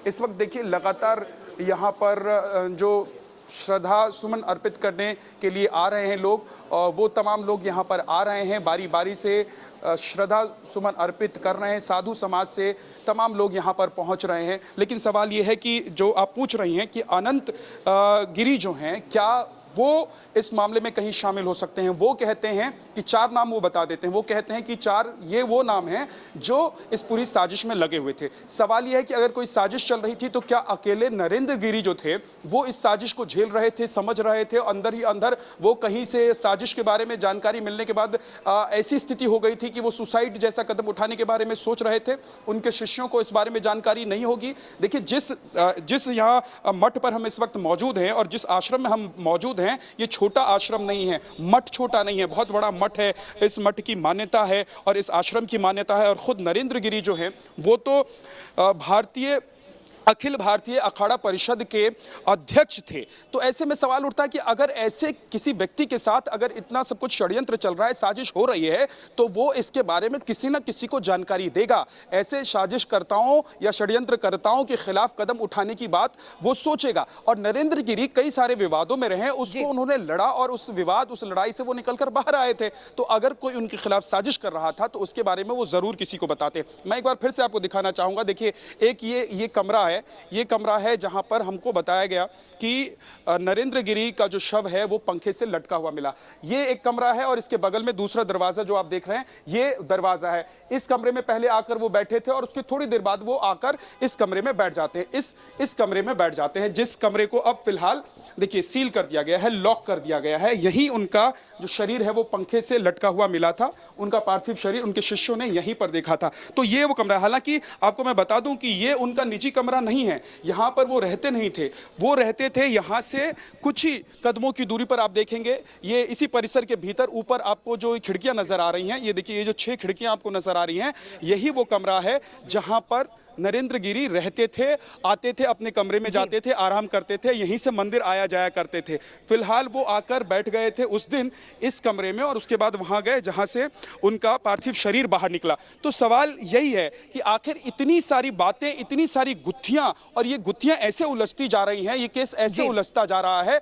इस वक्त देखिए लगातार यहाँ पर जो श्रद्धा सुमन अर्पित करने के लिए आ रहे हैं लोग, वो तमाम लोग यहाँ पर आ रहे हैं, बारी बारी से श्रद्धा सुमन अर्पित कर रहे हैं। साधु समाज से तमाम लोग यहाँ पर पहुँच रहे हैं। लेकिन सवाल ये है कि जो आप पूछ रही हैं कि अनंत गिरी जो हैं, क्या वो इस मामले में कहीं शामिल हो सकते हैं? वो कहते हैं कि 4 नाम वो बता देते हैं। वो कहते हैं कि 4 ये वो नाम हैं जो इस पूरी साजिश में लगे हुए थे। सवाल यह है कि अगर कोई साजिश चल रही थी तो क्या अकेले नरेंद्र गिरी जो थे वो इस साजिश को झेल रहे थे, समझ रहे थे, अंदर ही अंदर वो कहीं से साजिश के बारे में जानकारी मिलने के बाद ऐसी स्थिति हो गई थी कि वो सुसाइड जैसा कदम उठाने के बारे में सोच रहे थे? उनके शिष्यों को इस बारे में जानकारी नहीं होगी। देखिए, जिस यहाँ मठ पर हम इस वक्त मौजूद हैं और जिस आश्रम में हम मौजूद हैं, ये छोटा आश्रम नहीं है, मठ छोटा नहीं है, बहुत बड़ा मठ है। इस मठ की मान्यता है और इस आश्रम की मान्यता है। और खुद नरेंद्र गिरी जो है वो तो अखिल भारतीय अखाड़ा परिषद के अध्यक्ष थे। तो ऐसे में सवाल उठता है कि अगर ऐसे किसी व्यक्ति के साथ अगर इतना सब कुछ षड्यंत्र चल रहा है, साजिश हो रही है, तो वो इसके बारे में किसी न किसी को जानकारी देगा। ऐसे साजिशकर्ताओं या षड्यंत्रकर्ताओं के खिलाफ कदम उठाने की बात वो सोचेगा। और नरेंद्र गिरी कई सारे विवादों में रहे, उसको उन्होंने लड़ा और उस विवाद, उस लड़ाई से वो निकलकर बाहर आए थे। तो अगर कोई उनके खिलाफ साजिश कर रहा था तो उसके बारे में वो जरूर किसी को बताते। मैं एक बार फिर से आपको दिखाना चाहूंगा। देखिए, एक ये कमरा है, ये कमरा है जहां पर हमको बताया गया कि नरेंद्र गिरी का जो शव है वो पंखे से लटका हुआ मिला। ये एक कमरा है और इसके बगल में दूसरा दरवाजा जो आप देख रहे हैं, ये दरवाजा है। इस कमरे में पहले आकर वो बैठे थे और उसके थोड़ी देर बाद वो आकर इस कमरे में बैठ जाते हैं, इस कमरे में बैठ जाते हैं, जिस कमरे को अब फिलहाल देखिए सील कर दिया गया है, लॉक कर दिया गया है। यही उनका जो शरीर है वो पंखे से लटका हुआ मिला था। उनका पार्थिव शरीर उनके शिष्यों ने यहीं पर देखा था। तो ये वो कमरा है। हालांकि आपको मैं बता दूं कि ये उनका निजी कमरा नहीं है, यहाँ पर वो रहते नहीं थे। वो रहते थे यहाँ से कुछ ही कदमों की दूरी पर। आप देखेंगे ये इसी परिसर के भीतर ऊपर आपको जो खिड़कियां नजर आ रही हैं, ये देखिए, ये जो 6 खिड़कियां आपको नजर आ रही हैं, यही वो कमरा है जहां पर नरेंद्र गिरी रहते थे, आते थे, अपने कमरे में जाते थे, आराम करते थे, यहीं से मंदिर आया जाया करते थे। फिलहाल वो आकर बैठ गए थे उस दिन इस कमरे में और उसके बाद वहां गए जहां से उनका पार्थिव शरीर बाहर निकला। तो सवाल यही है कि आखिर इतनी सारी बातें, इतनी सारी गुत्थियां, और ये गुत्थियां ऐसे उलझती जा रही हैं, ये केस ऐसे उलझता जा रहा है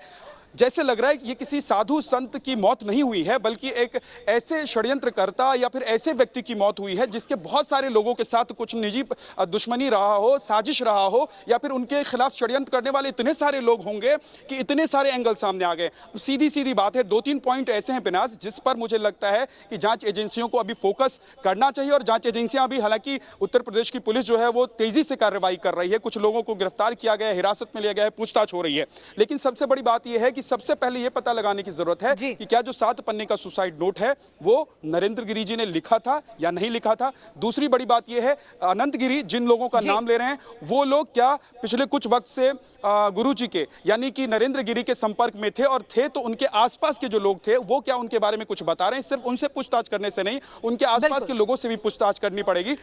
जैसे लग रहा है कि ये किसी साधु संत की मौत नहीं हुई है, बल्कि एक ऐसे षड्यंत्रकर्ता या फिर ऐसे व्यक्ति की मौत हुई है जिसके बहुत सारे लोगों के साथ कुछ निजी दुश्मनी रहा हो, साजिश रहा हो, या फिर उनके खिलाफ षड्यंत्र करने वाले इतने सारे लोग होंगे कि इतने सारे एंगल सामने आ गए। सीधी सीधी बात है, 2-3 पॉइंट ऐसे हैं पिनाज जिस पर मुझे लगता है कि जांच एजेंसियों को अभी फोकस करना चाहिए। और जांच एजेंसियां भी, हालांकि उत्तर प्रदेश की पुलिस जो है वो तेजी से कार्रवाई कर रही है, कुछ लोगों को गिरफ्तार किया गया है, हिरासत में लिया गया है, पूछताछ हो रही है। लेकिन सबसे बड़ी बात यह है कि सबसे पहले यह पता लगाने की जरूरत है कि क्या जो 7 पन्ने का सुसाइड नोट है वो नरेंद्र गिरी जी ने लिखा था या नहीं लिखा था। दूसरी बड़ी बात यह है, अनंत गिरी जिन लोगों का नाम ले रहे हैं वो लोग क्या पिछले कुछ वक्त से गुरु जी के यानी कि नरेंद्र गिरी के संपर्क में थे, और थे तो उनके आसपास के जो लोग थे वो क्या उनके बारे में कुछ बता रहे हैं। सिर्फ उनसे पूछताछ करने से नहीं, उनके आसपास के लोगों से भी पूछताछ करनी पड़ेगी।